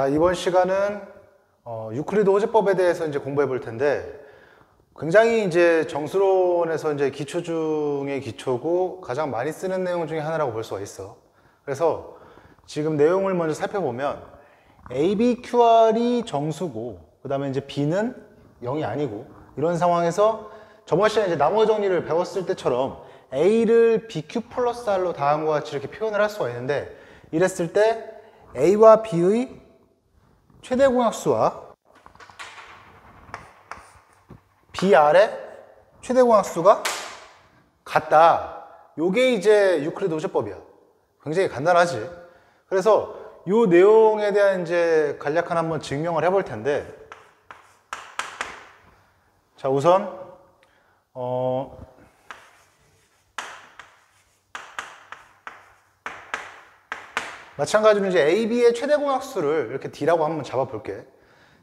자, 이번 시간은 유클리드 호재법에 대해서 이제 공부해 볼 텐데, 굉장히 이제 정수론에서 이제 기초 중의 기초고 가장 많이 쓰는 내용 중에 하나라고 볼 수가 있어. 그래서 지금 내용을 먼저 살펴보면 ABQR이 정수고, 그 다음에 이제 B는 0이 아니고, 이런 상황에서 저번 시간에 이제 나머지 정리를 배웠을 때처럼 A를 BQ 플러스 R로 다음과 같이 이렇게 표현을 할 수가 있는데, 이랬을 때 A와 B의 최대 공약수와 BR의 최대 공약수가 같다. 요게 이제 유클리드 호재법이야. 굉장히 간단하지. 그래서 요 내용에 대한 이제 간략한 한번 증명을 해볼 텐데, 자, 우선 마찬가지로 이제 AB의 최대 공약수를 이렇게 D라고 한번 잡아볼게.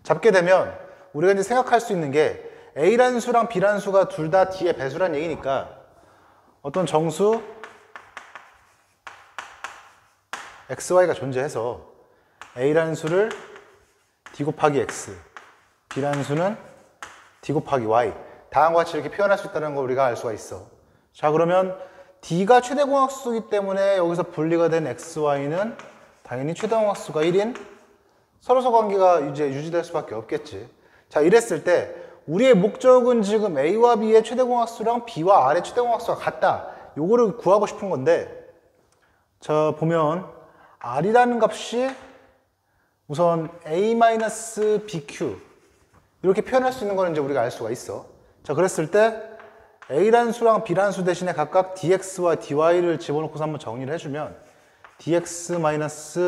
잡게 되면 우리가 이제 생각할 수 있는 게 A라는 수랑 B라는 수가 둘 다 D의 배수란 얘기니까 어떤 정수 XY가 존재해서 A라는 수를 D 곱하기 X, B라는 수는 D 곱하기 Y, 다음과 같이 이렇게 표현할 수 있다는 걸 우리가 알 수가 있어. 자, 그러면 D가 최대 공약수이기 때문에 여기서 분리가 된 XY는 당연히 최대 공약수가 1인 서로서 관계가 이제 유지될 수밖에 없겠지. 자, 이랬을 때 우리의 목적은 지금 A와 B의 최대 공약수랑 B와 R의 최대 공약수가 같다. 요거를 구하고 싶은 건데, 자, 보면 R이라는 값이 우선 A-BQ 이렇게 표현할 수 있는 거는 이제 우리가 알 수가 있어. 자, 그랬을 때 A라는 수랑 B라는 수 대신에 각각 dx와 dy를 집어넣고서 한번 정리를 해주면 dx-b,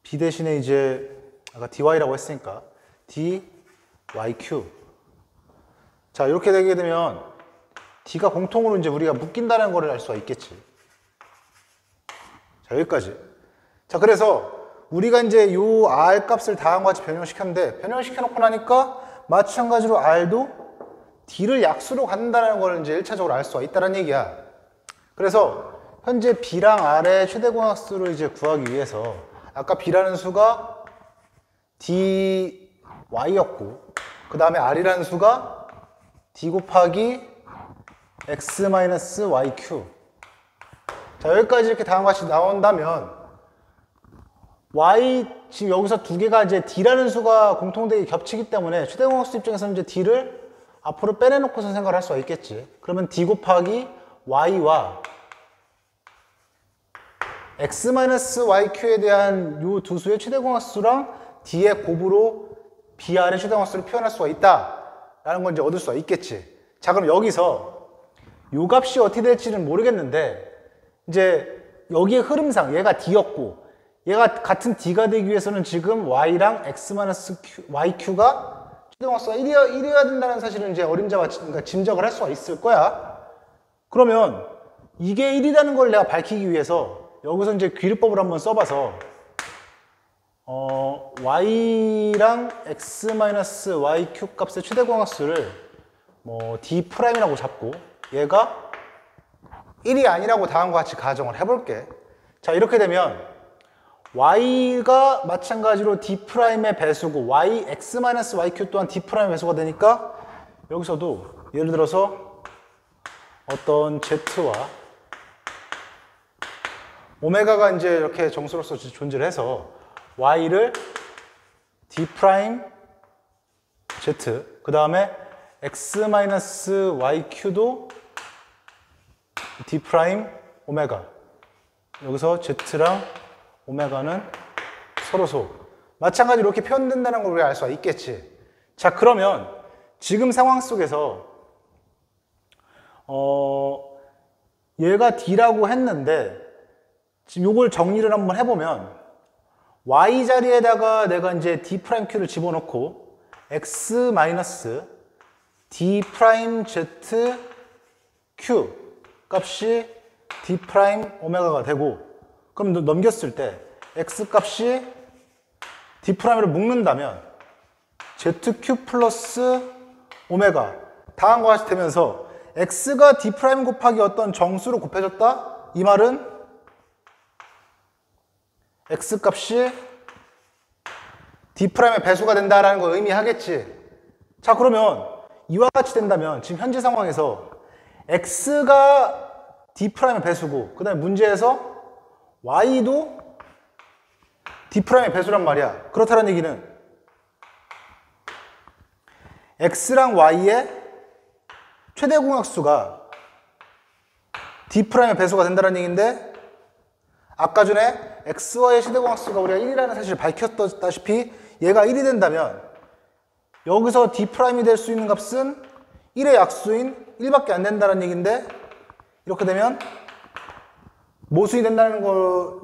b 대신에 이제 아까 dy라고 했으니까 dyq. 자, 이렇게 되게 되면 d가 공통으로 이제 우리가 묶인다는 거를 알 수가 있겠지. 자, 여기까지. 자, 그래서 우리가 이제 요 r 값을 다음과 같이 변형시켰는데, 변형시켜놓고 나니까 마찬가지로 r도 D를 약수로 갖는다는 걸 이제 1차적으로 알 수가 있다는 얘기야. 그래서 현재 B랑 R의 최대 공약수를 이제 구하기 위해서 아까 B라는 수가 DY였고, 그 다음에 R이라는 수가 D 곱하기 X-YQ. 자, 여기까지 이렇게 다음과 같이 나온다면 Y, 지금 여기서 두 개가 이제 D라는 수가 공통되게 겹치기 때문에 최대 공약수 입장에서는 이제 D를 앞으로 빼내놓고서 생각을 할 수가 있겠지. 그러면 D 곱하기 Y와 X-YQ에 대한 이 두 수의 최대 공약수랑 D의 곱으로 BR의 최대 공약수를 표현할 수가 있다 라는 건 이제 얻을 수가 있겠지. 자, 그럼 여기서 이 값이 어떻게 될지는 모르겠는데, 이제 여기의 흐름상 얘가 D였고 얘가 같은 D가 되기 위해서는 지금 Y랑 X-YQ가 최대 공약수가 1이어야 된다는 사실은 이제 어림잡아, 그러니까 짐작을 할 수가 있을 거야. 그러면 이게 1이라는 걸 내가 밝히기 위해서 여기서 이제 귀립법을 한번 써봐서 Y랑 X-YQ 값의 최대 공약수를 뭐 D'라고 잡고 얘가 1이 아니라고 다음과 같이 가정을 해볼게. 자, 이렇게 되면 Y가 마찬가지로 D'의 배수고 Y, X-YQ 또한 D'의 배수가 되니까 여기서도 예를 들어서 어떤 Z와 오메가가 이제 이렇게 정수로서 존재를 해서 Y를 D' Z, 그 다음에 X-YQ도 D' 오메가, 여기서 Z랑 오메가는 서로소 마찬가지로 이렇게 표현된다는 걸 우리가 알 수가 있겠지. 자, 그러면 지금 상황 속에서 얘가 D라고 했는데 지금 요걸 정리를 한번 해보면 Y 자리에다가 내가 이제 D'Q를 집어넣고 X-D'Z Q 값이 D' 오메가가 되고, 그럼 넘겼을 때 X 값이 D'를 묶는다면 ZQ 플러스 오메가 다음과 같이 되면서 X가 D' 곱하기 어떤 정수로 곱해졌다? 이 말은 x 값이 D'의 배수가 된다라는 거 의미하겠지. 자, 그러면 이와 같이 된다면 지금 현재 상황에서 x가 D'의 배수고 그 다음에 문제에서 y도 D'의 배수란 말이야. 그렇다는 얘기는 x랑 y의 최대 공약수가 D'의 배수가 된다는 얘기인데 아까 전에 xy의 최대 공약수가 우리가 1이라는 사실을 밝혔다시피 얘가 1이 된다면 여기서 D'이 될 수 있는 값은 1의 약수인 1밖에 안 된다는 얘기인데 이렇게 되면 모순이 된다는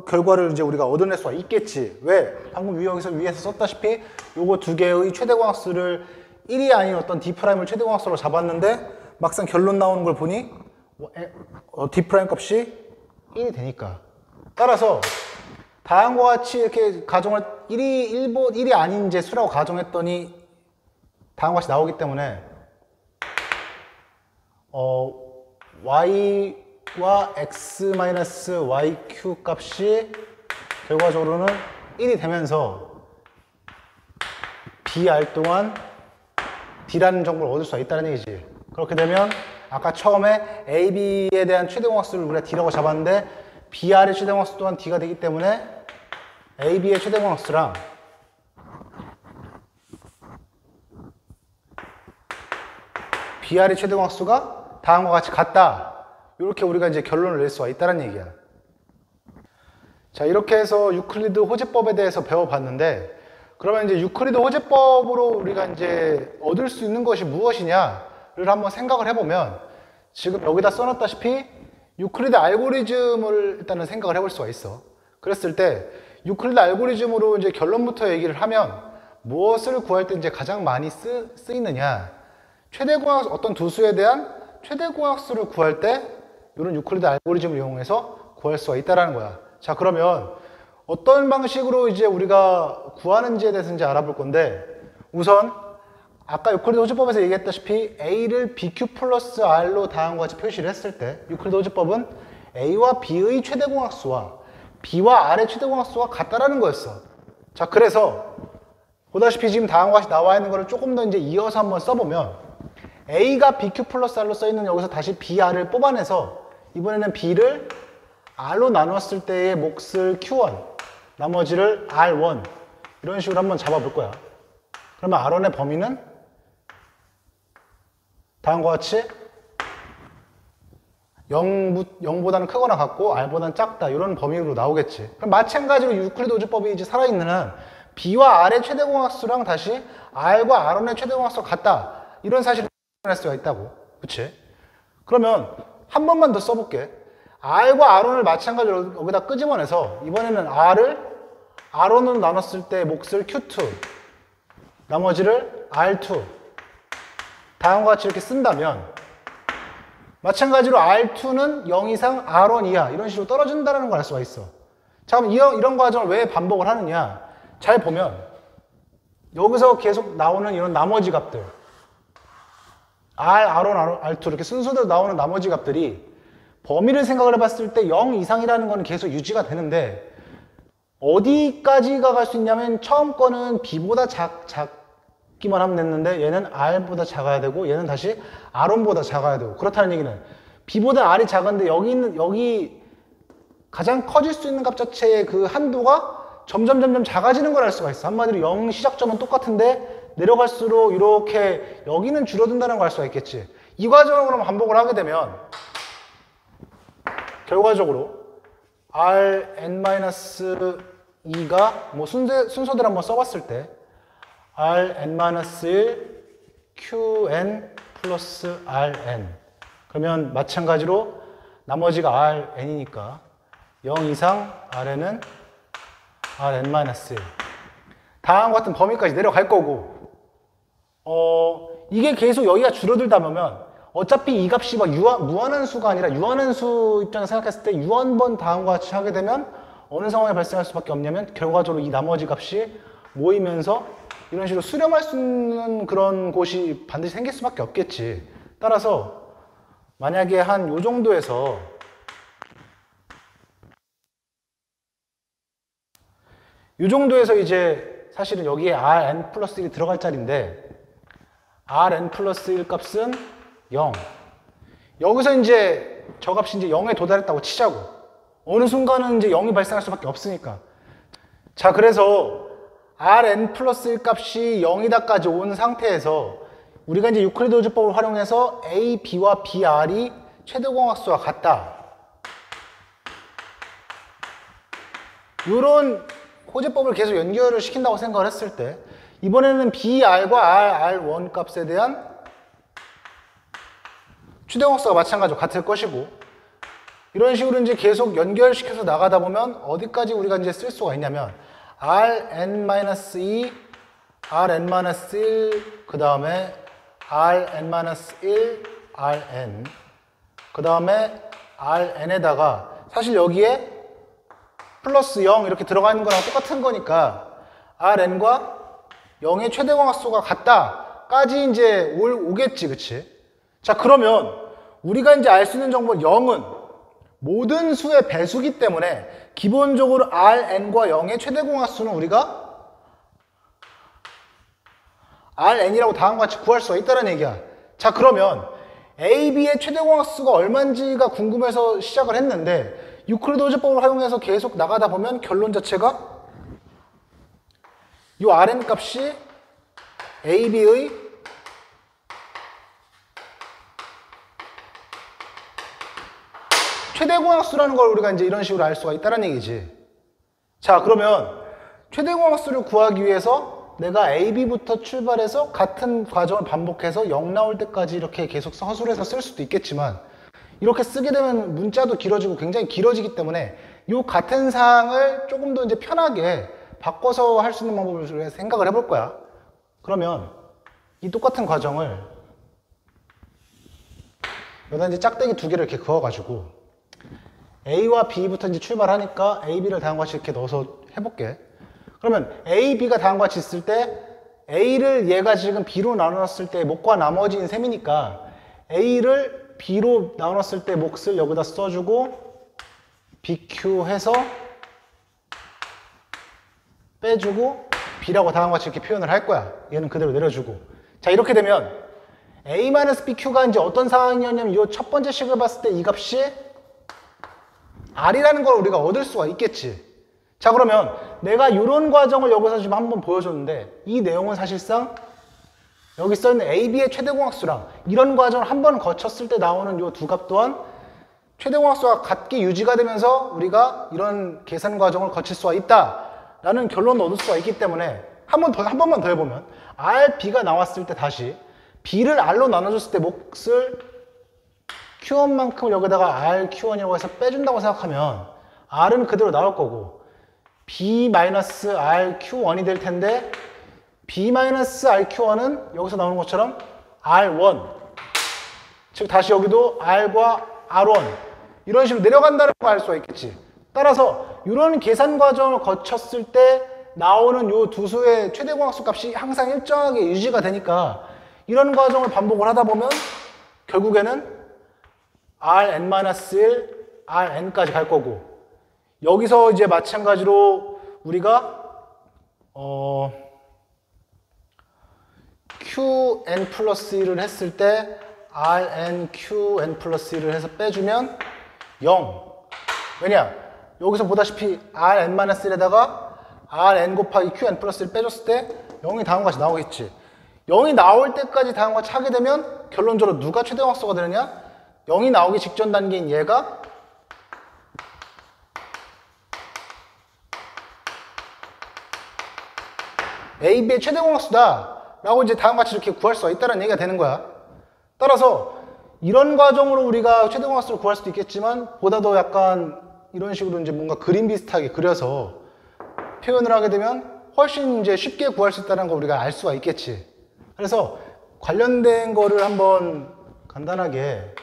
결과를 이제 우리가 얻어낼 수가 있겠지. 왜? 방금 위에서 썼다시피 요거 두 개의 최대공약수를 1이 아닌 어떤 D'을 최대공약수로 잡았는데 막상 결론 나오는 걸 보니 D' 값이 1이 되니까. 따라서 다음과 같이 이렇게 가정을 1이 아닌 이제 수라고 가정했더니 다음과 같이 나오기 때문에 y와 x-yq 값이 결과적으로는 1이 되면서 br 동안 d라는 정보를 얻을 수가 있다는 얘기지. 그렇게 되면 아까 처음에 a, b에 대한 최대공약수를 우리가 d라고 잡았는데 br의 최대공약수 또한 d가 되기 때문에 a, b의 최대공약수랑 br의 최대공약수가 다음과 같이 같다. 이렇게 우리가 이제 결론을 낼 수가 있다는 얘기야. 자, 이렇게 해서 유클리드 호재법에 대해서 배워봤는데, 그러면 이제 유클리드 호재법으로 우리가 이제 얻을 수 있는 것이 무엇이냐를 한번 생각을 해보면, 지금 여기다 써놨다시피 유클리드 알고리즘을 일단은 생각을 해볼 수가 있어. 그랬을 때 유클리드 알고리즘으로 이제 결론부터 얘기를 하면 무엇을 구할 때 이제 가장 많이 쓰이느냐? 최대공약수, 어떤 두 수에 대한 최대공약수를 구할 때 이런 유클리드 알고리즘을 이용해서 구할 수가 있다는 거야. 자, 그러면 어떤 방식으로 이제 우리가 구하는지에 대해서 이제 알아볼 건데, 우선 아까 유클리드 호재법에서 얘기했다시피 A를 BQ 플러스 R로 다음과 같이 표시를 했을 때 유클리드 호재법은 A와 B의 최대공약수와 B와 R의 최대공약수가 같다라는 거였어. 자, 그래서 보다시피 지금 다음과 같이 나와 있는 거를 조금 더 이제 이어서 한번 써보면 A가 BQ 플러스 R로 써있는 여기서 다시 BR을 뽑아내서 이번에는 B를 R로 나눴을 때의 몫을 Q1, 나머지를 R1 이런 식으로 한번 잡아볼 거야. 그러면 R1의 범위는 다음과 같이 0보다는 크거나 같고 R보다는 작다 이런 범위로 나오겠지. 그럼 마찬가지로 유클리드 호재법이 이제 살아있는 한 B와 R의 최대공약수랑 다시 R과 R1의 최대공약수가 같다 이런 사실을 할 수가 있다고. 그치? 그러면 한 번만 더 써볼게. R과 R1을 마찬가지로 여기다 끄집어내서 이번에는 R을 R1으로 나눴을 때 몫을 Q2 나머지를 R2 다음과 같이 이렇게 쓴다면 마찬가지로 R2는 0 이상 R1 이하 이런 식으로 떨어진다는 걸 알 수가 있어. 자, 그럼 이런 과정을 왜 반복을 하느냐? 잘 보면 여기서 계속 나오는 이런 나머지 값들 R, R1, R2 이렇게 순서대로 나오는 나머지 값들이 범위를 생각을 해봤을 때 0 이상이라는 거는 계속 유지가 되는데 어디까지가 갈 수 있냐면 처음 거는 B보다 작기만 하면 됐는데 얘는 R보다 작아야 되고 얘는 다시 R1보다 작아야 되고 그렇다는 얘기는 B보다 R이 작은데 여기 가장 커질 수 있는 값 자체의 그 한도가 점점 작아지는 걸 알 수가 있어. 한마디로 0 시작점은 똑같은데 내려갈수록 이렇게 여기는 줄어든다는 걸 알 수가 있겠지. 이 과정을 그럼 반복을 하게 되면 결과적으로 Rn-2가 뭐 순서대로 한번 써봤을 때 Rn-1 Qn 플러스 Rn 그러면 마찬가지로 나머지가 Rn이니까 0 이상 Rn은 Rn-1 다음과 같은 범위까지 내려갈 거고 이게 계속 여기가 줄어들다 보면 어차피 이 값이 막 무한한 수가 아니라 유한한 수 입장에서 생각했을 때 유한번 다음과 같이 하게 되면 어느 상황이 발생할 수밖에 없냐면 결과적으로 이 나머지 값이 모이면서 이런 식으로 수렴할 수 있는 그런 곳이 반드시 생길 수밖에 없겠지. 따라서 만약에 한 요 정도에서 이 정도에서 이제 사실은 여기에 Rn 플러스 1이 들어갈 자리인데 Rn 플러스 1 값은 0. 여기서 이제 저 값이 이제 0에 도달했다고 치자고. 어느 순간은 이제 0이 발생할 수밖에 없으니까. 자, 그래서 Rn 플러스 1 값이 0이다까지 온 상태에서 우리가 이제 유클리드 호주법을 활용해서 A, B와 BR이 최대공학수와 같다. 이런 호재법을 계속 연결을 시킨다고 생각을 했을 때 이번에는 BR과 R1 값에 대한 최대공학수가 마찬가지로 같을 것이고 이런 식으로 이제 계속 연결시켜서 나가다 보면 어디까지 우리가 이제 쓸 수가 있냐면 Rn-2, Rn-1, 그 다음에 Rn-1, Rn, 그 다음에 Rn에다가 사실 여기에 플러스 0 이렇게 들어가 있는 거랑 똑같은 거니까 Rn과 0의 최대공학수가 같다까지 이제 오겠지, 그치? 자, 그러면 우리가 이제 알 수 있는 정보는 0은 모든 수의 배수기 때문에 기본적으로 Rn과 0의 최대공학수는 우리가 Rn이라고 다음과 같이 구할 수가 있다는 얘기야. 자, 그러면 A, B의 최대공학수가 얼마인지가 궁금해서 시작을 했는데 유클리드 호주법을 활용해서 계속 나가다 보면 결론 자체가 이 Rn 값이 A, B의 최대공학수라는 걸 우리가 이제 이런 식으로 알 수가 있다는 얘기지. 자, 그러면 최대공학수를 구하기 위해서 내가 A, B부터 출발해서 같은 과정을 반복해서 0 나올 때까지 이렇게 계속 서술해서 쓸 수도 있겠지만 이렇게 쓰게 되면 문자도 길어지고 굉장히 길어지기 때문에 이 같은 사항을 조금 더 이제 편하게 바꿔서 할 수 있는 방법을 생각을 해볼 거야. 그러면 이 똑같은 과정을 여기다 이제 짝대기 두 개를 이렇게 그어가지고 A와 B부터 이제 출발하니까 A, B를 다음과 같이 이렇게 넣어서 해볼게. 그러면 A, B가 다음과 같이 있을 때 A를 얘가 지금 B로 나눴을 때 목과 나머지인 셈이니까 A를 B로 나눴을 때 몫을 여기다 써주고 BQ 해서 빼주고 B라고 다음과 같이 이렇게 표현을 할 거야. 얘는 그대로 내려주고. 자, 이렇게 되면 A-BQ가 이제 어떤 상황이었냐면 이 첫 번째 식을 봤을 때 이 값이 R이라는 걸 우리가 얻을 수가 있겠지. 자, 그러면 내가 이런 과정을 여기서 지금 한번 보여줬는데 이 내용은 사실상 여기 써있는 A, B의 최대공학수랑 이런 과정을 한 번 거쳤을 때 나오는 이 두 값 또한 최대공학수가 같게 유지가 되면서 우리가 이런 계산 과정을 거칠 수가 있다라는 결론을 얻을 수가 있기 때문에 한 번만 더 해보면 R, B가 나왔을 때 다시 B를 R로 나눠줬을 때 몫을 Q1만큼 여기다가 R, Q1이라고 해서 빼준다고 생각하면 R은 그대로 나올 거고 B-R, Q1이 될 텐데 B-R, Q1은 여기서 나오는 것처럼 R1 즉 다시 여기도 R과 R1 이런 식으로 내려간다는 걸 알 수가 있겠지. 따라서 이런 계산 과정을 거쳤을 때 나오는 이 두 수의 최대공학수 값이 항상 일정하게 유지가 되니까 이런 과정을 반복을 하다 보면 결국에는 Rn-1, Rn까지 갈 거고 여기서 이제 마찬가지로 우리가 Qn 플러스 1을 했을 때 Rn, Qn 플러스 1을 해서 빼주면 0. 왜냐? 여기서 보다시피 Rn-1에다가 Rn 곱하기 Qn 플러스 1 빼줬을 때 0이 다음과 같이 나오겠지. 0이 나올 때까지 다음과 같이 하게 되면 결론적으로 누가 최대공학수가 되느냐? 0이 나오기 직전 단계인 얘가 A, B의 최대공학수다 라고 이제 다음과 같이 이렇게 구할 수가 있다는 얘기가 되는 거야. 따라서 이런 과정으로 우리가 최대공학수를 구할 수도 있겠지만 보다 더 약간 이런 식으로 이제 뭔가 그림 비슷하게 그려서 표현을 하게 되면 훨씬 이제 쉽게 구할 수 있다는 걸 우리가 알 수가 있겠지. 그래서 관련된 거를 한번 간단하게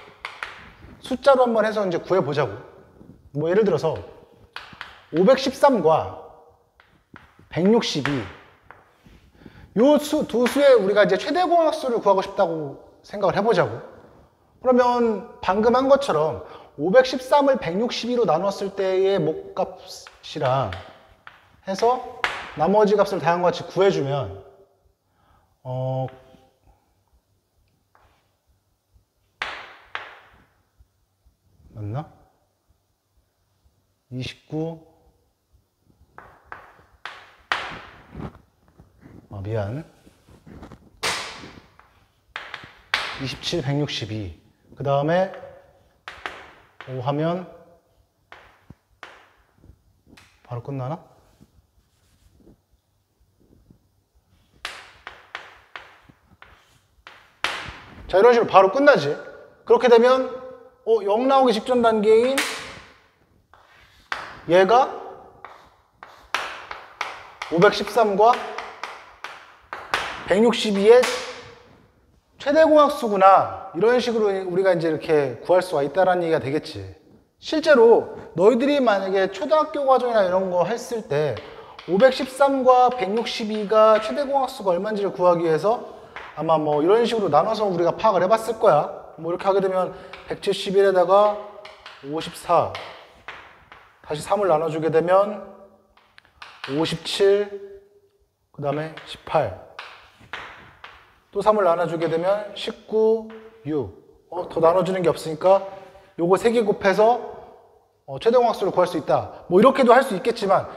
숫자로 한번 해서 이제 구해보자고. 뭐 예를 들어서 513과 162 요 두 수의 우리가 이제 최대공학수를 구하고 싶다고 생각을 해보자고. 그러면 방금 한 것처럼 513을 162로 나눴을 때의 목값이랑 해서 나머지 값을 다음과 같이 구해주면 맞나? 29 미안 27, 162 그 다음에 5 하면 바로 끝나나? 자, 이런 식으로 바로 끝나지. 그렇게 되면 0 나오기 직전 단계인 얘가 513과 162의 최대공약수구나. 이런 식으로 우리가 이제 이렇게 구할 수가 있다라는 얘기가 되겠지. 실제로 너희들이 만약에 초등학교 과정이나 이런 거 했을 때 513과 162가 최대공약수가 얼마인지를 구하기 위해서 아마 뭐 이런 식으로 나눠서 우리가 파악을 해봤을 거야. 뭐 이렇게 하게 되면 171에다가 54 다시 3을 나눠주게 되면 57 그 다음에 18 또 3을 나눠주게 되면 19, 6 더 나눠주는 게 없으니까 요거 3개 곱해서 최대공약수를 구할 수 있다. 뭐 이렇게도 할 수 있겠지만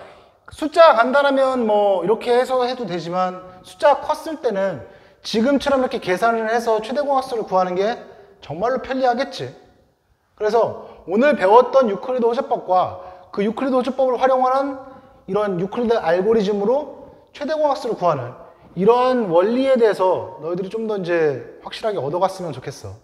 숫자가 간단하면 뭐 이렇게 해서 해도 되지만 숫자가 컸을 때는 지금처럼 이렇게 계산을 해서 최대공약수를 구하는 게 정말로 편리하겠지. 그래서 오늘 배웠던 유클리드 호접법과 그 유클리드 호접법을 활용하는 이런 유클리드 알고리즘으로 최대공약수를 구하는 이런 원리에 대해서 너희들이 좀 더 이제 확실하게 얻어갔으면 좋겠어.